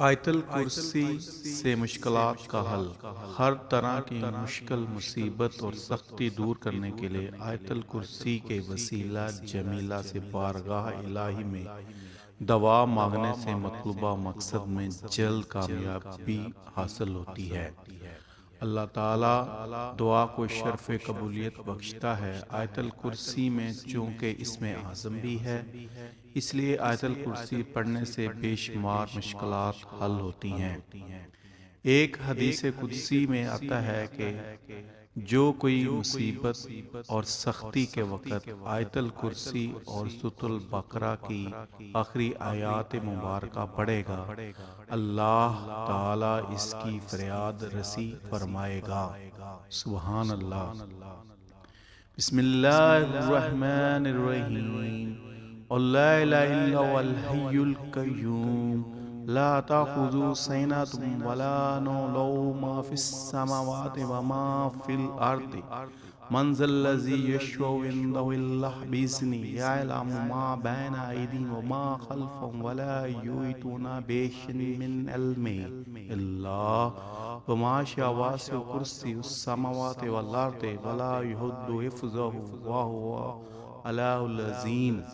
آیت الکرسی سے مشکلات کا حل۔ ہر طرح کی مشکل، مصیبت اور سختی دور کرنے کے لیے آیت الکرسی کے وسیلہ جمیلہ سے بارگاہ الہی میں دعا مانگنے سے مطلوبہ مقصد میں جلد کامیابی حاصل ہوتی ہے۔ اللہ تعالیٰ دعا کو شرف قبولیت بخشتا ہے۔ آیت الکرسی میں چونکہ اسم اعظم بھی ہے، اس لیے آیت الکرسی پڑھنے سے بے شمار مشکلات حل ہوتی ہیں۔ ایک حدیث قدسی میں آتا ہے کہ جو کوئی مصیبت اور سختی کے وقت آیت الکرسی اور سورۃ البقرہ کی آخری آیات مبارکہ پڑھے گا، اللہ تعالیٰ اس کی فریاد رسی فرمائے گا۔ سبحان اللہ۔ بسم اللہ الرحمن الرحیم۔ لا الہ الا هو الحی القیوم لا تأخذه سنة ولا نوم له ما في السماوات وما في الأرض من ذا الذي يشفع عنده إلا بإذنه يعلم ما بين أيديهم وما خلفهم ولا يحيطون بشيء من علمه إلا بما شاء وسع كرسيه السماوات والأرض ولا يحوطه حفظهما وهو العلي العظيم۔